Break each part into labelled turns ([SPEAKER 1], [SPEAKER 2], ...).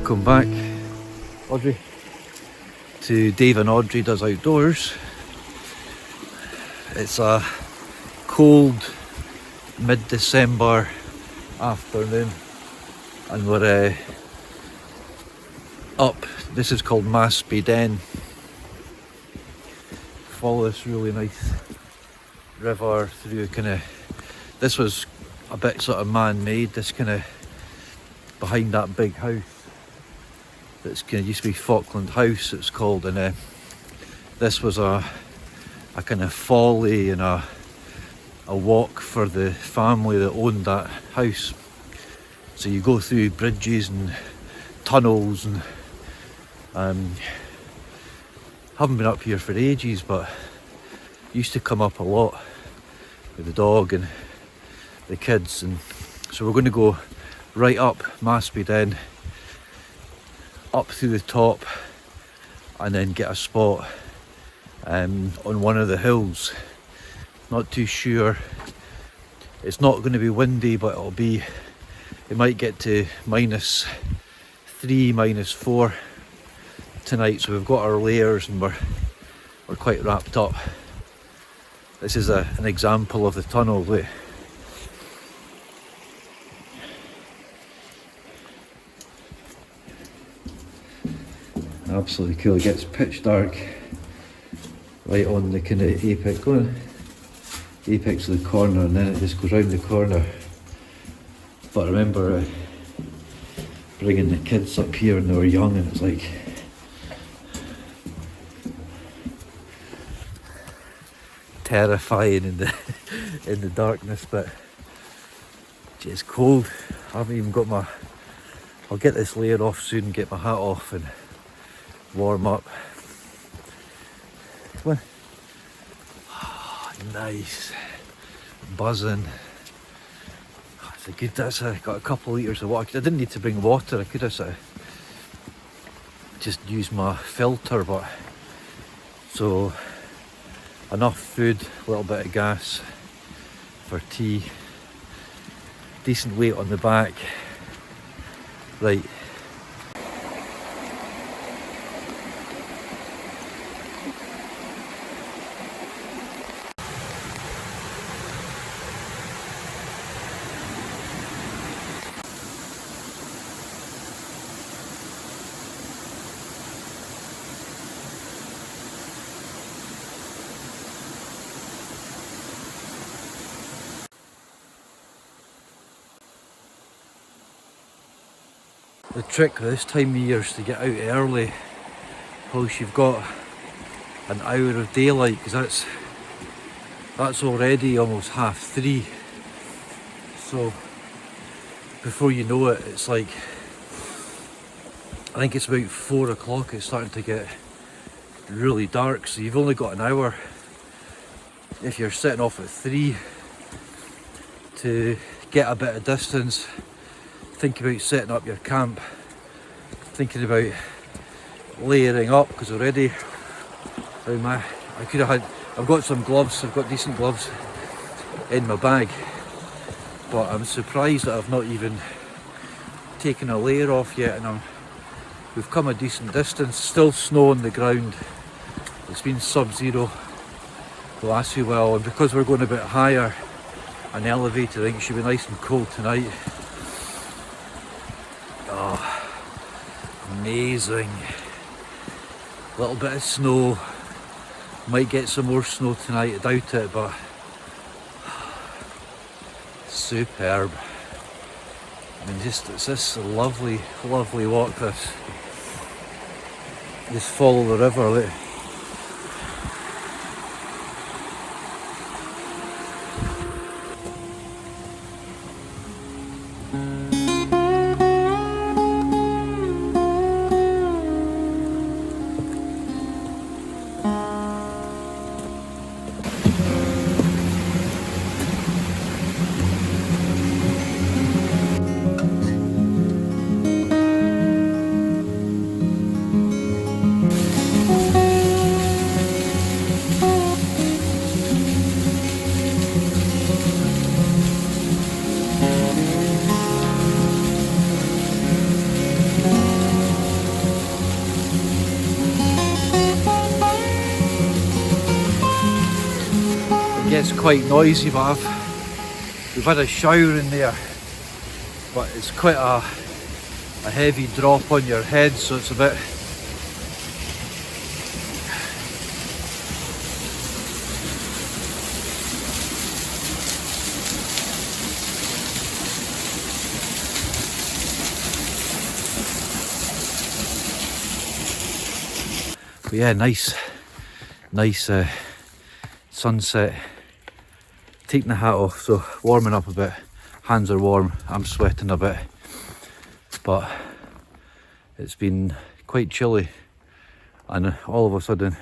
[SPEAKER 1] Welcome back, Audrey, to Dave and Audrey Does Outdoors. It's a cold mid-December afternoon and we're up. This is called Maspy Den. Follow this really nice river through this was a bit sort of man-made, this behind that big house that's used to be Falkland House it's called, and this was a kind of folly and a walk for the family that owned that house. So you go through bridges and tunnels and haven't been up here for ages, but used to come up a lot with the dog and the kids, and so we're going to go right up Maspy Den, up through the top, and then get a spot on one of the hills. Not too sure. It's not going to be windy, but it might get to -3, -4 tonight, so we've got our layers and we're quite wrapped up. This is an example of the tunnel. Look. Absolutely cool. It gets pitch dark right on the kind of apex of the corner, and then it just goes round the corner. But I remember bringing the kids up here when they were young, and it's like terrifying in the darkness, but it's cold. I haven't even got I'll get this layer off soon and get my hat off and warm up. Come on. Oh, nice. Buzzing. I got a couple of litres of water. I didn't need to bring water. I could have just used my filter, but so enough food, a little bit of gas for tea, decent weight on the back. Right. The trick this time of year is to get out early, whilst you've got an hour of daylight, because that's already almost 3:30. So before you know it, it's like, I think it's about 4 o'clock, it's starting to get really dark. So you've only got an hour if you're setting off at 3 to get a bit of distance. Think about setting up your camp, thinking about layering up, because already I've got some gloves, I've got decent gloves in my bag, but I'm surprised that I've not even taken a layer off yet, and we've come a decent distance. Still snow on the ground, it's been sub-zero the last few while, and because we're going a bit higher and elevated, I think it should be nice and cold tonight. Oh, amazing. A little bit of snow. Might get some more snow tonight, I doubt it, but superb. I mean, it's this lovely, lovely walk, this. Just follow the river, look. It gets quite noisy, but we've had a shower in there, but it's quite a heavy drop on your head, so it's a bit. But yeah, nice sunset. Taking the hat off, so warming up a bit. Hands are warm, I'm sweating a bit, but it's been quite chilly, and all of a sudden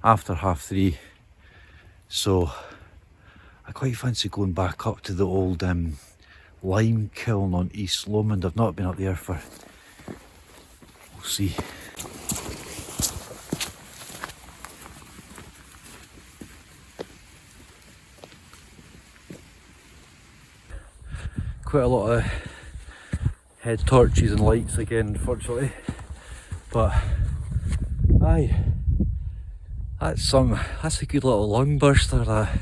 [SPEAKER 1] after 3:30, so I quite fancy going back up to the old lime kiln on East Lomond. I've not been up there for, we'll see. Quite a lot of head torches and lights again, unfortunately, but aye, that's a good little lung burster, that,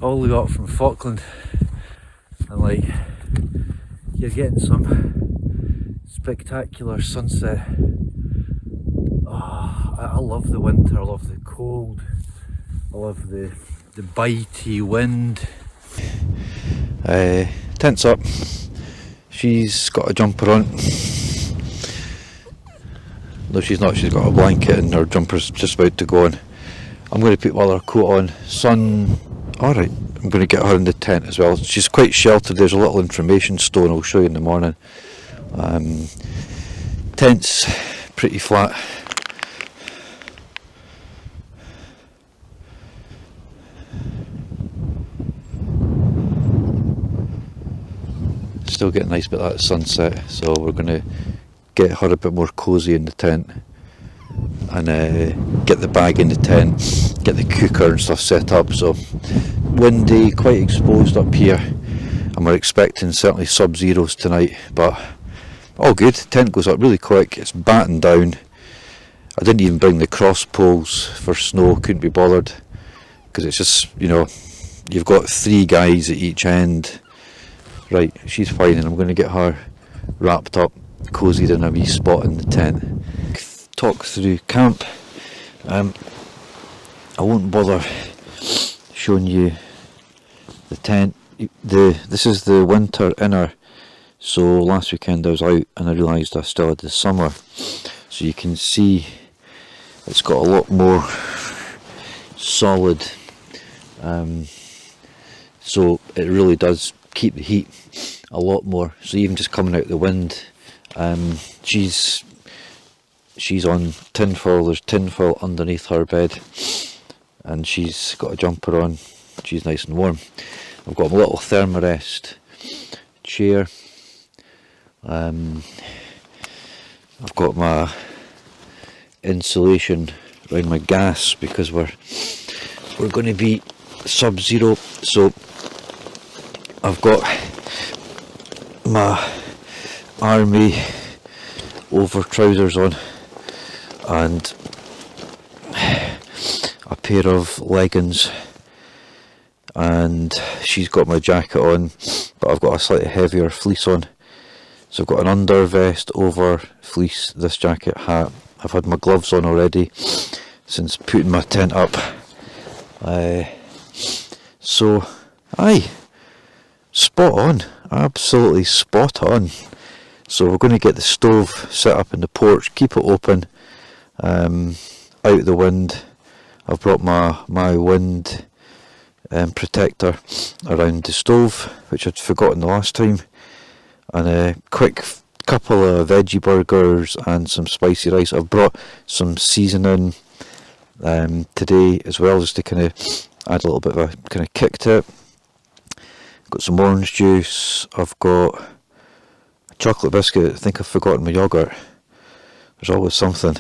[SPEAKER 1] all the way up from Falkland, and like, you're getting some spectacular sunset. Oh, I love the winter, I love the cold, I love the bitey wind. Tent's up, she's got a jumper on. No, she's not, she's got a blanket and her jumper's just about to go on. I'm going to put my other coat on. Sun, alright, I'm going to get her in the tent as well. She's quite sheltered, there's a little information stone I'll show you in the morning. Tent's pretty flat. Still getting a nice bit of that sunset, so we're going to get her a bit more cosy in the tent, and get the bag in the tent, get the cooker and stuff set up. So windy, quite exposed up here, and we're expecting certainly sub-zeros tonight, but all good. Tent goes up really quick, it's battened down. I didn't even bring the cross poles for snow, couldn't be bothered, because it's just, you know, you've got 3 guys at each end. Right, she's fine, and I'm going to get her wrapped up, cozied in a wee spot in the tent. Talk through camp. I won't bother showing you the tent. This is the winter inner, so last weekend I was out and I realised I still had the summer, so you can see it's got a lot more solid, so it really does keep the heat a lot more. So even just coming out the wind, she's on tinfoil, there's tinfoil underneath her bed, and she's got a jumper on, she's nice and warm. I've got a little thermarest chair, I've got my insulation around my gas because we're going to be sub-zero, so I've got my army over trousers on and a pair of leggings, and she's got my jacket on, but I've got a slightly heavier fleece on, so I've got an under vest over fleece, this jacket, hat. I've had my gloves on already since putting my tent up, so aye, spot on, absolutely spot on. So we're going to get the stove set up in the porch, keep it open, out the wind. I've brought my wind protector around the stove, which I'd forgotten the last time, and a quick couple of veggie burgers and some spicy rice. I've brought some seasoning today as well, just to kind of add a little bit of a kind of kick to it. Got some orange juice, I've got a chocolate biscuit, I think I've forgotten my yoghurt, there's always something.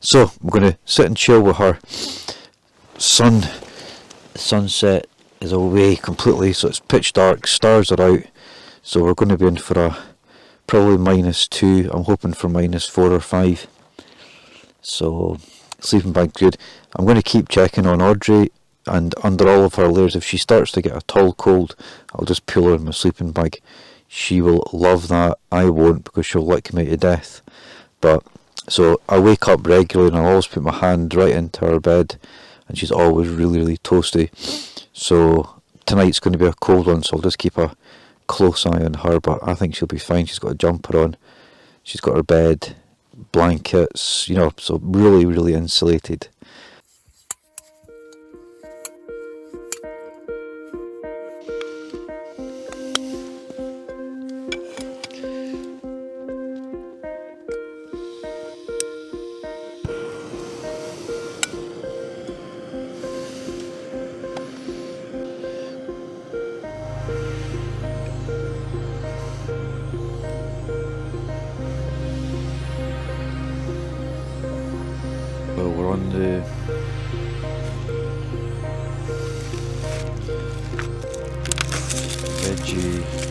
[SPEAKER 1] So I'm going to sit and chill with her. Sunset is away completely, so it's pitch dark, stars are out, so we're going to be in for a probably -2, I'm hoping for -4 or 5, so sleeping bag's good. I'm going to keep checking on Audrey
[SPEAKER 2] and under all of her layers, if she starts to get a tall cold, I'll just pull her in my sleeping bag. She will love that. I won't, because she'll lick me to death. But so I wake up regularly and I'll always put my hand right into her bed, and she's always really, really toasty. So tonight's going to be a cold one, so I'll just keep a close eye on her, but I think she'll be fine. She's got a jumper on, she's got her bed, blankets, so really, really insulated. Well, we're on the veggie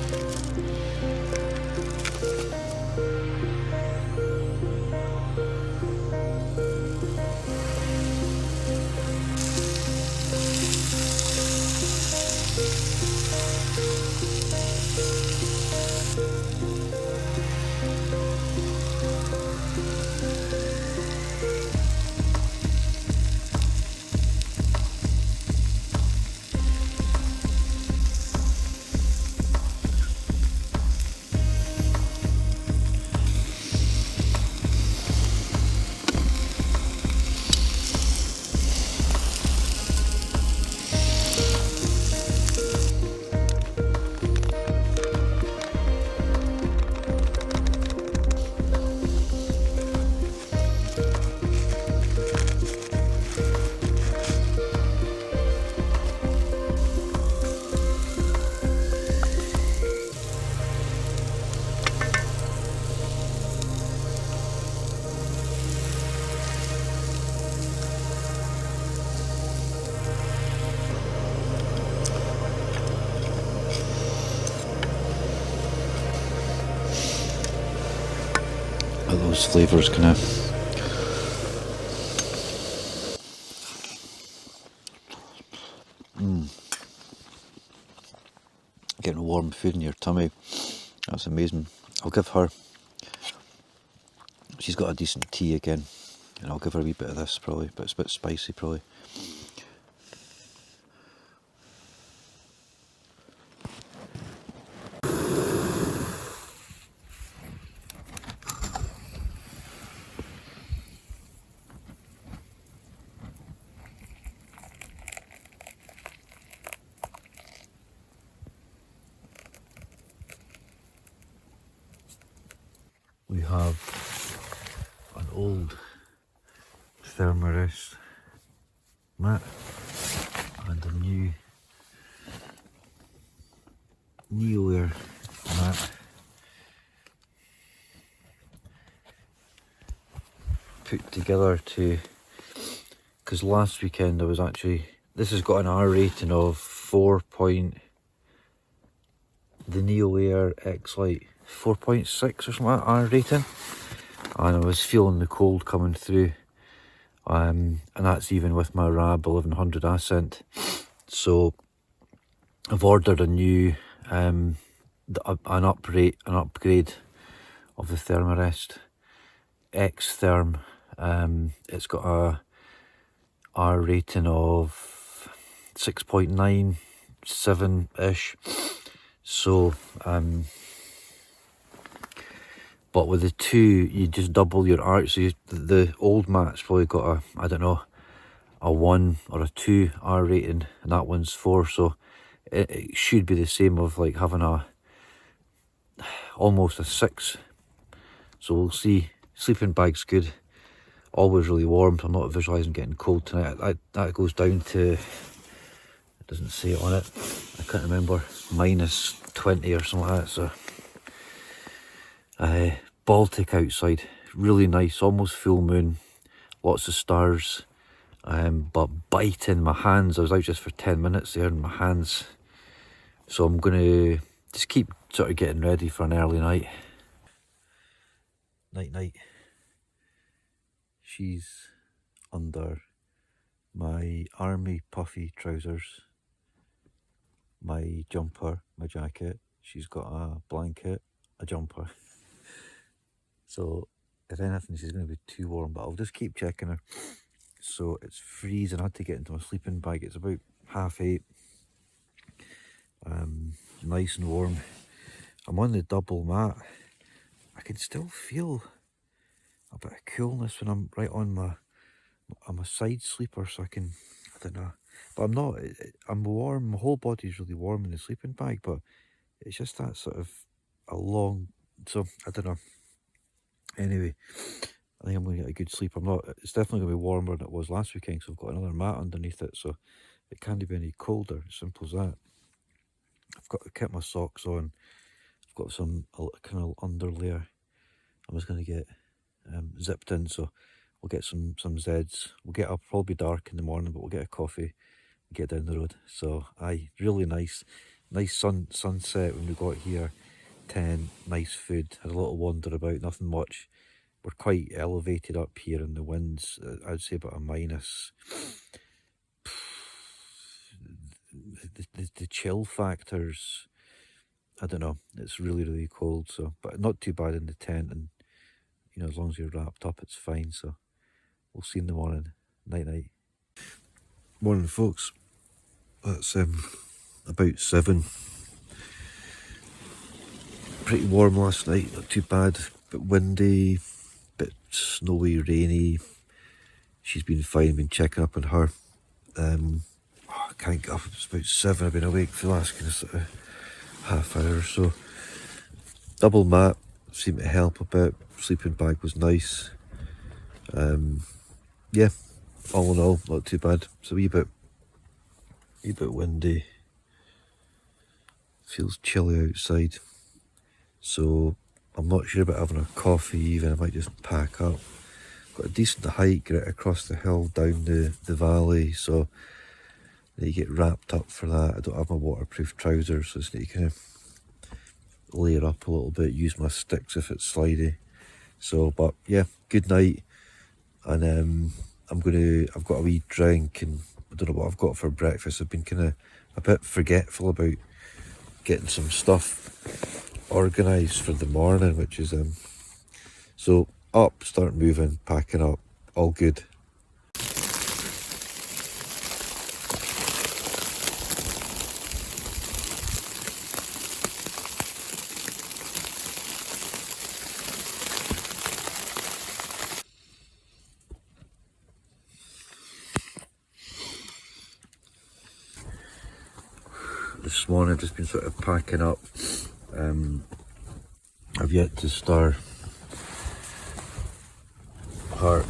[SPEAKER 2] those flavours kind of getting warm food in your tummy. That's amazing. I'll give her, she's got a decent tea again, and I'll give her a wee bit of this probably, but it's a bit spicy probably. We have an old thermarest mat and a new Neo-Air mat put together because last weekend I was actually, this has got an R rating of 4 point, the Neo-Air X Lite 4.6 or something like that R rating, and I was feeling the cold coming through, and that's even with my RAB 1100 Ascent. So I've ordered a new an upgrade of the Thermarest X Therm. It's got a R rating of 6.97 ish. So but with the two, you just double your R. So the old mat's probably got a 1 or a 2 R rating, and that one's 4. So it should be the same of like having almost a 6. So we'll see. Sleeping bag's good. Always really warm, so I'm not visualising getting cold tonight. That goes down to, it doesn't say it on it, I can't remember, minus 20 or something like that. So Baltic outside, really nice, almost full moon, lots of stars, but biting my hands. I was out just for 10 minutes there and my hands, so I'm going to just keep sort of getting ready for an early night. Night. She's under
[SPEAKER 1] my army puffy trousers, my jumper, my jacket. She's got a blanket, a jumper. So if anything, she's going to be too warm, but I'll just keep checking her. So it's freezing. I had to get into my sleeping bag. It's about 8:30. Nice and warm. I'm on the double mat. I can still feel a bit of coolness when I'm right on I'm a side sleeper, so I don't know. But I'm not, I'm warm, my whole body's really warm in the sleeping bag, but it's just that sort of so I don't know. Anyway, I think I'm going to get a good sleep. It's definitely going to be warmer than it was last weekend, so I've got another mat underneath it, so it can't be any colder, simple as that. I've got to keep my socks on. I've got some kind of underlayer. I'm just going to get zipped in, so we'll get some Zeds. I'll probably be dark in the morning, but we'll get a coffee and get down the road. So really nice sunset when we got here. 10, nice food, had a little wander about, nothing much. We're quite elevated up here in the winds. I'd say about a minus. The chill factors, I don't know, it's really cold, so, but not too bad in the tent, and you know, as long as you're wrapped up, it's fine. So we'll see in the morning. Night. Morning, folks. It's about 7. Pretty warm last night, not too bad, but windy, bit snowy, rainy. She's been fine, been checking up on her. I can't get up, it's about 7. I've been awake for the last kind of sort of half hour or so. Double mat seemed to help a bit. Sleeping bag was nice. Yeah, all in all, not too bad. It's a wee bit windy. Feels chilly outside. So I'm not sure about having a coffee even. I might just pack up. Got a decent hike right across the hill down the valley, so you get wrapped up for that. I don't have my waterproof trousers, so I just need to kind of layer up a little bit, use my sticks if it's slidey. So, but yeah, good night. And I've got a wee drink, and I don't know what I've got for breakfast. I've been kind of a bit forgetful about getting some stuff organised for the morning, which is so up, start moving, packing up, all good. This morning I've just been sort of packing up. I've yet to start her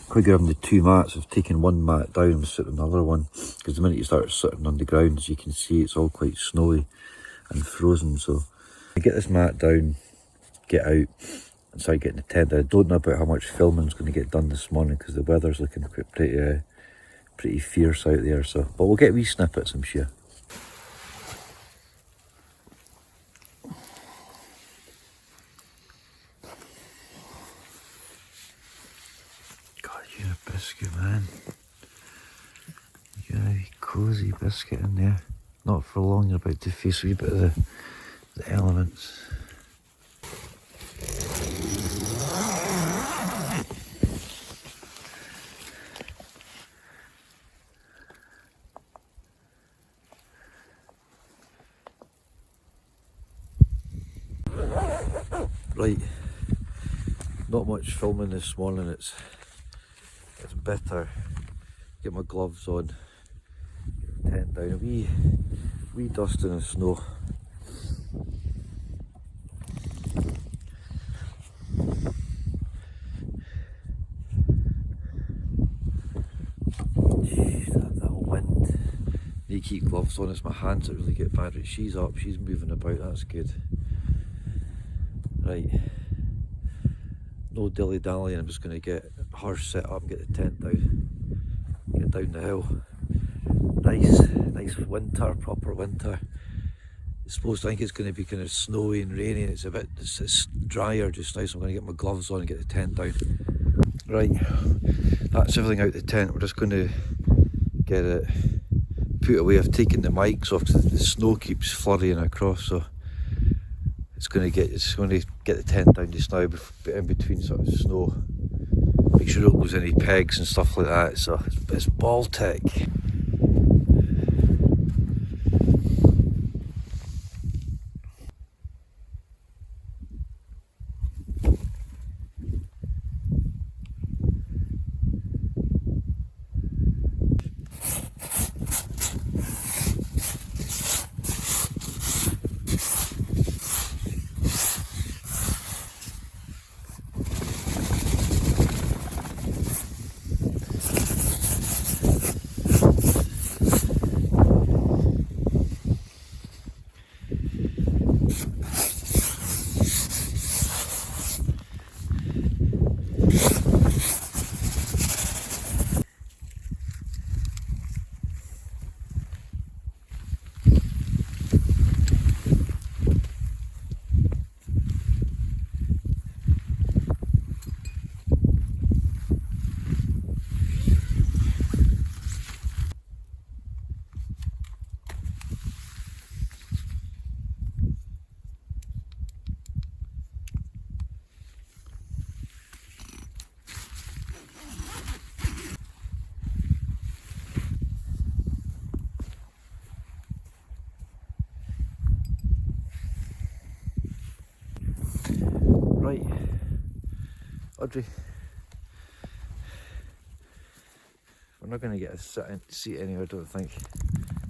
[SPEAKER 1] quite good having the 2 mats. I've taken 1 mat down and sitting on the other one, because the minute you start sitting on the ground, as you can see, it's all quite snowy and frozen. So I get this mat down, get out and start getting the tent. I don't know about how much filming's going to get done this morning, because the weather's looking pretty fierce out there. So, but we'll get wee snippets, I'm sure. God, you're a biscuit, man. You're a cosy biscuit in there. Not for long, you're about to face a wee bit of the elements. Right, not much filming this morning. It's better. Get my gloves on, get the tent down, a wee dusting of snow. Jeez, that wind. Need to keep gloves on. It's my hands that really get bad. Right, she's up, she's moving about, that's good. Right, no dilly dallying. I'm just going to get her set up and get the tent down, get down the hill. Nice winter, proper winter. I think it's going to be kind of snowy and rainy. It's drier just now, so I'm going to get my gloves on and get the tent down. Right, that's everything out the tent. We're just going to get it put away. I've taken the mics off because the snow keeps flurrying across, so it's going to get the tent down just now, in between sort of snow. Make sure I don't lose any pegs and stuff like that. So it's Baltic. Right, Audrey, we're not going to get a seat anywhere, I don't think,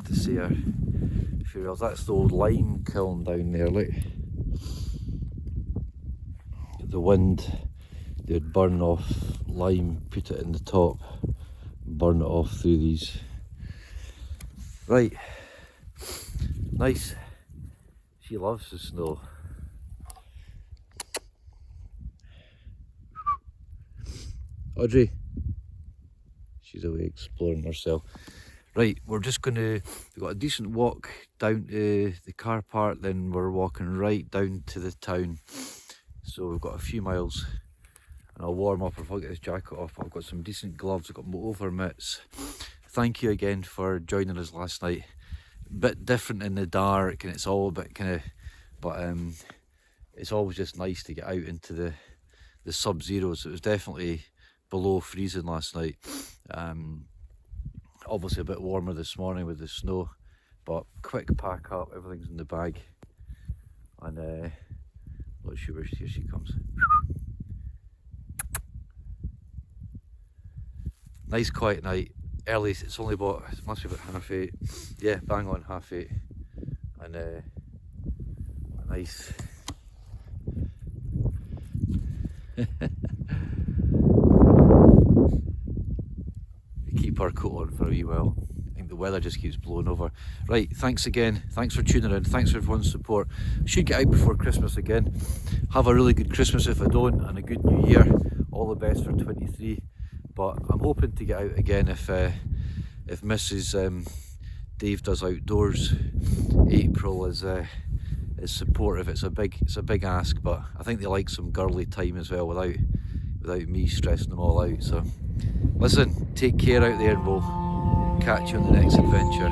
[SPEAKER 1] to see her. If you realise, that's the old lime kiln down there, look. The wind, they'd burn off lime, put it in the top, burn it off through these. Right, nice. She loves the snow. Audrey, she's away exploring herself. Right, we've got a decent walk down to the car park, then we're walking right down to the town. So we've got a few miles, and I'll warm up if I get this jacket off. I've got some decent gloves, I've got my over mitts. Thank you again for joining us last night. A bit different in the dark, and it's all a bit kind of, but it's always just nice to get out into the sub-zeros. It was definitely below freezing last night. Obviously a bit warmer this morning with the snow, but quick pack up, everything's in the bag, and not sure where here she comes. Nice quiet night, early. It's only about, it must be about 8:30. Yeah, bang on 8:30, and a nice keep our coat on for a wee while. I think the weather just keeps blowing over. Right, thanks again. Thanks for tuning in. Thanks for everyone's support. Should get out before Christmas again. Have a really good Christmas if I don't, and a good New Year. All the best for 23. But I'm hoping to get out again if Mrs. Dave does outdoors. April is supportive. It's a big ask, but I think they like some girly time as well without me stressing them all out. So listen, take care out there, and we'll catch you on the next adventure.